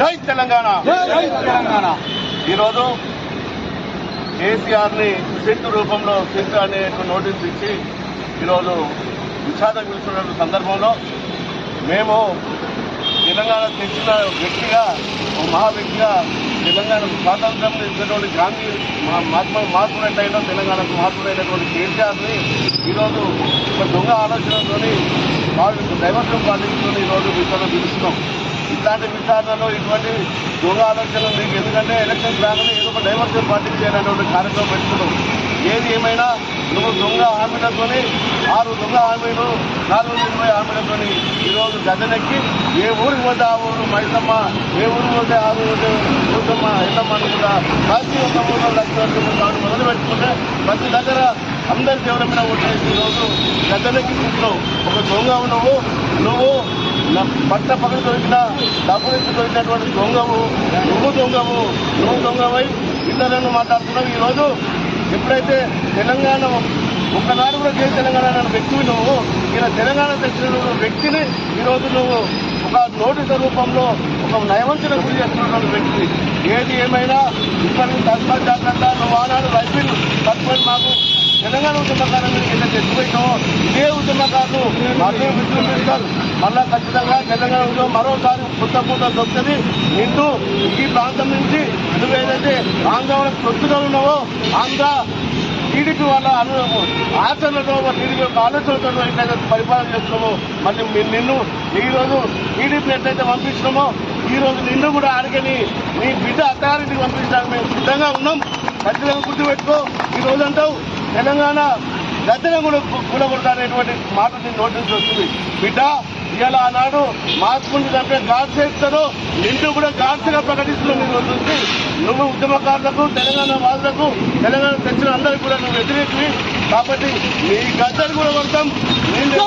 జై తెలంగాణ. ఈరోజు కేసీఆర్ని సిట్ రూపంలో సిట్ అనే నోటీస్ ఇచ్చి ఈరోజు విషాదం పిలుస్తున్న సందర్భంలో మేము తెలంగాణ తెచ్చిన వ్యక్తిగా మహా వ్యక్తిగా తెలంగాణ స్వాతంత్రం ఇచ్చినటువంటి గాంధీ మహాత్ముడైన తెలంగాణకు మహాత్ముడైనటువంటి కేసీఆర్ని ఈరోజు ఒక దొంగ ఆలోచనతో వాళ్ళు డైవర్షన్ పాటించుకొని ఈరోజు విచారణ పిలుస్తున్నాం. ఇట్లాంటి విచారణలో ఇటువంటి దొంగ ఆలోచనలు మీకు ఎందుకంటే ఎలక్షన్ రాగానే ఏదో ఒక డైవర్షన్ పాటించేటటువంటి కార్యక్రమం పెట్టుకున్నాం. ఏది ఏమైనా నువ్వు దొంగ హామీలతో 6 దొంగ హామీలు 420 హామీలతో ఈరోజు గద్దెనెక్కి ఏ ఊరికి పోతే ఆ ఊరు మైసమ్మ, ఏ ఊరికి పోతే ఆ ఊరు కూసమ్మ, ఎల్లమ్మని కూడా ప్రతి ఒక్క ఊళ్ళో 1,00,000 రూపాయలు మొదలు పెట్టుకుంటే ప్రతి దగ్గర అందరి దేవుడి మీద ఓటేసి ఈరోజు గద్దెనెక్కి కూర్చున్నావు. ఒక దొంగ నువ్వు పట్ట పక్కన దొరికిన డబ్బులు ఇచ్చి దొరికినటువంటి దొంగవు, నువ్వు దొంగవై ఇతరులను మాట్లాడుతున్నావు. ఈరోజు ఎప్పుడైతే తెలంగాణ ఒక్కనాడు కూడా జై తెలంగాణ అనే వ్యక్తివి నువ్వు ఇలా తెలంగాణ తెచ్చిన వ్యక్తిని ఈరోజు నువ్వు ఒక నోటీసు రూపంలో ఒక నయవంచన గురి చేస్తున్నటువంటి వ్యక్తి. ఏది ఏమైనా ఇప్పటికి తస్మాత్ జాగ్రత్త. నువ్వు ఆనాడు రైఫిల్ పట్టుకొని మాకు తెలంగాణ ఉద్యమకారులు ఎంత తెచ్చిపోయినావో ఇదే ఉద్యమకారులు అదే విజృంభిస్తారు. మళ్ళా ఖచ్చితంగా తెలంగాణ ఉద్యమం మరోసారి కొత్త పూట దొరుకుతుంది. నిన్ను ఈ ప్రాంతం నుంచి నువ్వేదైతే ఆందోళన తొత్తుగా ఉన్నావో ఆంధ్ర టీడీపీ వాళ్ళ ఆచరణతో టీడీపీ యొక్క ఆలోచనతో ఎట్లయితే పరిపాలన చేస్తున్నామో మళ్ళీ నిన్ను ఈరోజు టీడీపీ ఎట్లయితే పంపించినామో ఈరోజు నిన్ను కూడా అడిగని నీ బిడ్డ అత్తారింటికి పంపించడానికి మేము సిద్ధంగా ఉన్నాం. ఖచ్చితంగా గుర్తుపెట్టుకో. ఈ రోజు అంటావు తెలంగాణ గద్దెన కూడా కూలగొడతానేటువంటి మాట నేను నోటీసు వస్తుంది. బిడ్డ ఇవాళ ఆనాడు మార్పుని అంటే గాడ్స్ చేస్తారో నిన్ను కూడా గాడ్స్గా ప్రకటిస్తున్నావు. నీ రోజు నుంచి నువ్వు ఉద్యమకారులకు తెలంగాణ వాదులకు తెలంగాణ తెచ్చిన అందరికీ కూడా నువ్వు వ్యతిరేకివి. కాబట్టి నీ గద్దెను కూడా కొడతాం. నిన్ను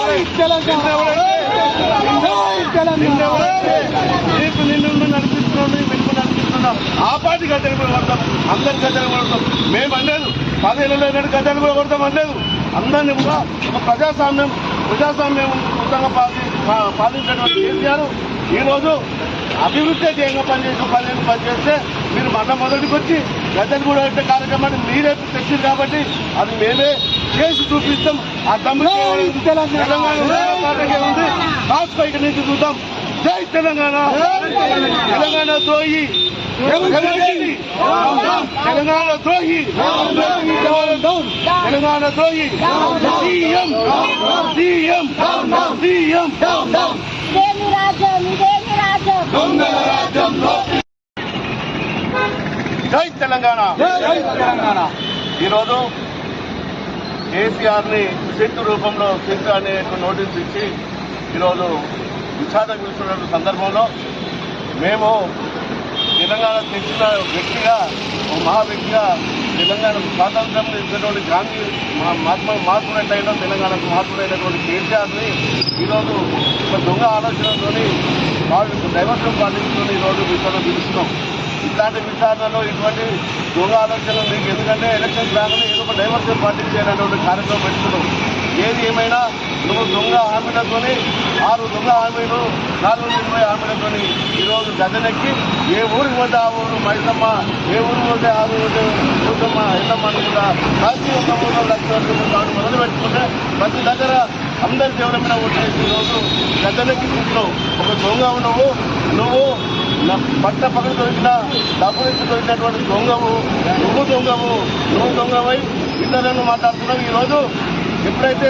నడిపిస్తున్నావు, మీకు నడిపిస్తున్నాం. ఆ పార్టీ గద్దెను కూడా కొడతాం, అందరి గద్దెను కొడతాం. మేము అనలేదు 10 ఏళ్ళలో గద్దెను కూడా కొడతాం అనలేదు. అందరినీ కూడా ఒక ప్రజాస్వామ్యం పాలించినటువంటి కేసీఆర్ ఈరోజు అభివృద్ధి ధ్యేయంగా పనిచేస్తే మీరు మొదటికి వచ్చి గద్దెను కూడా పెట్టే కార్యక్రమాన్ని మీరే తెచ్చింది కాబట్టి అది మేమే చేసి చూపిస్తాం. ఆ తమ్ముడు తెలంగాణ ఉంది. రాష్ట్ర ఇక్కడి నుంచి చూద్దాం. జై తెలంగాణ. తెలంగాణ ద్రోహి, తెలంగాణ ద్రోహి, తెలంగాణ ద్రోహి సీఎం జై తెలంగాణ. ఈరోజు కేసీఆర్ని సిట్ రూపంలో సిట్ అనే నోటీస్ ఇచ్చి ఈరోజు విషాదం పిలుస్తున్న సందర్భంలో మేము తెలంగాణ తెచ్చిన వ్యక్తిగా మహా వ్యక్తిగా తెలంగాణ స్వాతంత్రం ఇచ్చినటువంటి గాంధీ మహాత్ముడైన తెలంగాణకు మహాత్ముడైనటువంటి కేసీఆర్ని ఈరోజు ఒక దొంగ ఆలోచనతో వాళ్ళు డైవర్షన్ పాటించుకొని ఈరోజు విచారణ పిలుస్తున్నాం. ఇట్లాంటి విచారణలో ఇటువంటి దొంగ ఆలోచనలు మీకు ఎందుకంటే ఎలక్షన్ రాగానే ఏదో ఒక డైవర్షన్ పాటించేటటువంటి కార్యక్రమం పెట్టుకున్నాం. ఏది ఏమైనా నువ్వు దొంగ హామీలతో 6 దొంగ హామీలు 420 హామీలతో ఈరోజు గద్దెనెక్కి ఏ ఊరికి పోతే ఆ ఊరు మైసమ్మ, ఏ ఊరికి పోతే ఆ ఊరు కూసమ్మ, ఎల్లమ్మని కూడా ప్రతి ఒక్క ఊళ్ళో 1,00,000 రూపాయలు మొదలు పెట్టుకుంటే ప్రతి దగ్గర అందరి దేవుడి మీద ఓటేసి ఈరోజు గద్దెనెక్కి కూర్చున్నావు. ఒక దొంగ నువ్వు పట్ట పక్కన దొరికిన డబ్బులు ఇచ్చి దొరికినటువంటి దొంగవు, నువ్వు దొంగవై ఇతరులను మాట్లాడుతున్నావు. ఈరోజు ఎప్పుడైతే